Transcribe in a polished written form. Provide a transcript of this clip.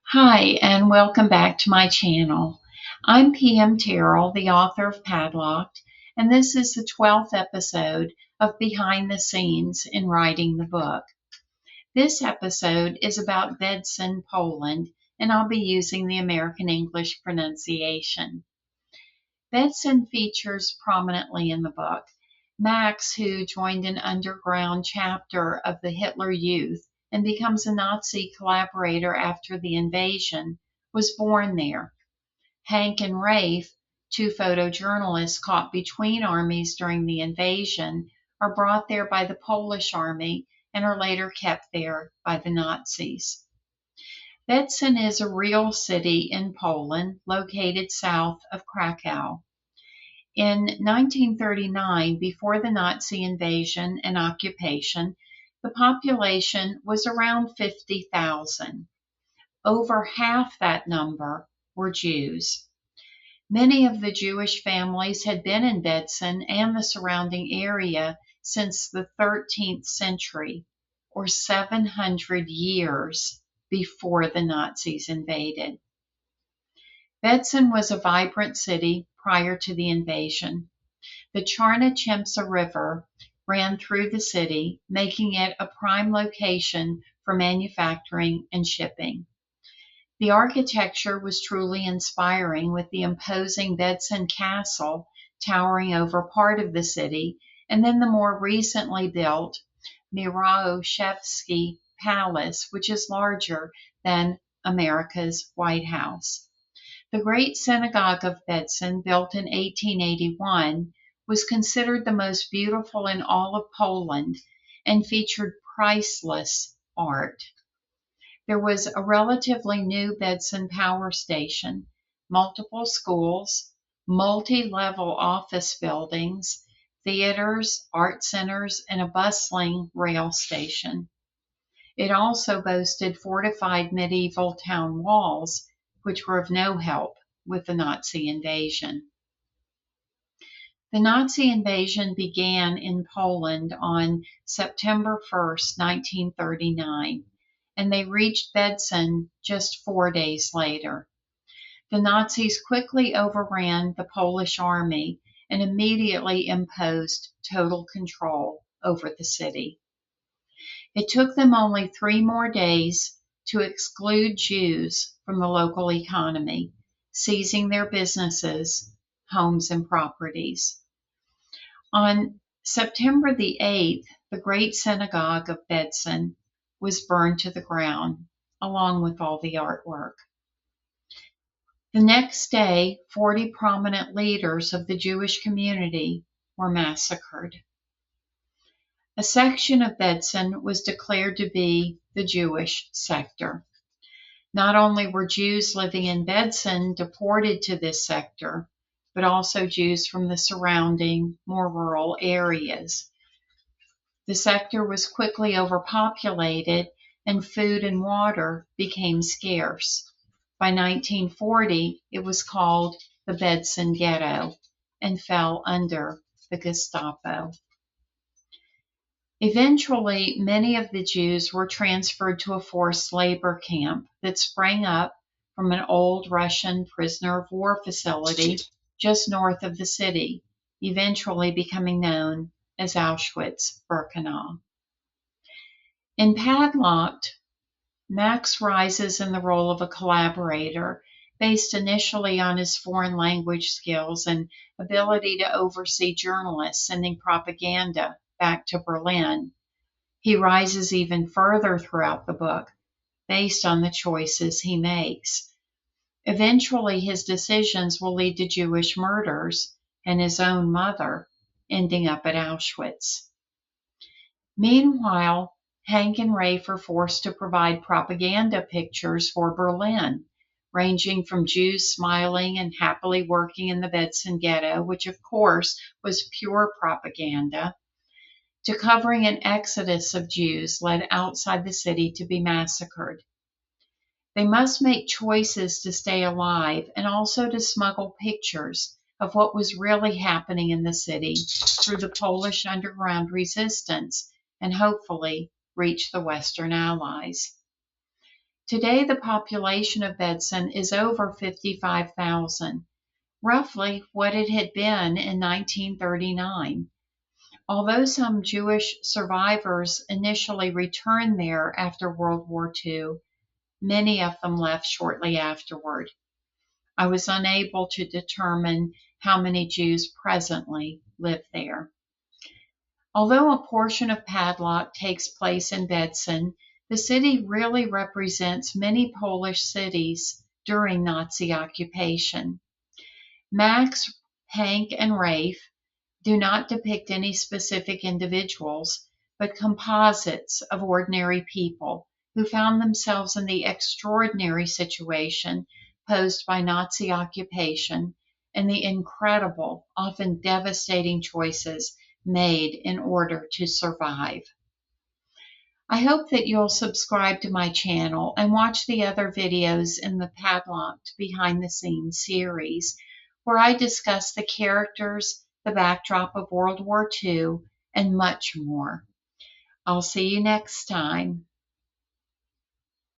Hi, and welcome back to my channel. I'm PM Terrell, the author of Padlocked, and this is the 12th episode of Behind the Scenes in Writing the Book. This episode is about Bedzin, Poland, and I'll be using the American English pronunciation. Bedzin features prominently in the book. Max, who joined an underground chapter of the Hitler Youth and becomes a Nazi collaborator after the invasion, was born there. Hank and Rafe, two photojournalists caught between armies during the invasion, are brought there by the Polish army and are later kept there by the Nazis. Bedzin is a real city in Poland located south of Krakow. In 1939, before the Nazi invasion and occupation, the population was around 50,000. Over half that number were Jews. Many of the Jewish families had been in Bedzin and the surrounding area since the 13th century, or 700 years before the Nazis invaded. Bedzin was a vibrant city prior to the invasion. The Czarna Przemsza River ran through the city, making it a prime location for manufacturing and shipping. The architecture was truly inspiring, with the imposing Bedzin Castle towering over part of the city, and then the more recently built Mieroszewski Palace, which is larger than America's White House. The Great Synagogue of Bedzin, built in 1881, was considered the most beautiful in all of Poland and featured priceless art. There was a relatively new Bedzin power station, multiple schools, multi-level office buildings, theaters, art centers, and a bustling rail station. It also boasted fortified medieval town walls, which were of no help with the Nazi invasion. The Nazi invasion began in Poland on September 1st, 1939, and they reached Bedzin just 4 days later. The Nazis quickly overran the Polish army and immediately imposed total control over the city. It took them only 3 more days to exclude Jews from the local economy, seizing their businesses, homes, and properties. On September the 8th, the Great Synagogue of Bedzin was burned to the ground, along with all the artwork. The next day, 40 prominent leaders of the Jewish community were massacred. A section of Bedzin was declared to be the Jewish sector. Not only were Jews living in Bedzin deported to this sector, but also Jews from the surrounding, more rural areas. The sector was quickly overpopulated, and food and water became scarce. By 1940, it was called the Bedzin Ghetto and fell under the Gestapo. Eventually, many of the Jews were transferred to a forced labor camp that sprang up from an old Russian prisoner of war facility just north of the city, eventually becoming known as Auschwitz-Birkenau. In Padlocked, Max rises in the role of a collaborator, based initially on his foreign language skills and ability to oversee journalists sending propaganda back to Berlin. He rises even further throughout the book, based on the choices he makes. Eventually, his decisions will lead to Jewish murders and his own mother ending up at Auschwitz. Meanwhile, Hank and Rafe are forced to provide propaganda pictures for Berlin, ranging from Jews smiling and happily working in the Bedzin ghetto, which of course was pure propaganda, to covering an exodus of Jews led outside the city to be massacred. They must make choices to stay alive and also to smuggle pictures of what was really happening in the city through the Polish underground resistance and hopefully reach the Western Allies. Today, the population of Bedzin is over 55,000, roughly what it had been in 1939. Although some Jewish survivors initially returned there after World War II, many of them left shortly afterward. I was unable to determine how many Jews presently live there. Although a portion of Padlocked takes place in Bedzin, the city really represents many Polish cities during Nazi occupation. Max, Hank, and Rafe do not depict any specific individuals, but composites of ordinary people who found themselves in the extraordinary situation posed by Nazi occupation and the incredible, often devastating choices made in order to survive. I hope that you'll subscribe to my channel and watch the other videos in the Padlocked Behind the Scenes series, where I discuss the characters, the backdrop of World War II, and much more. I'll see you next time.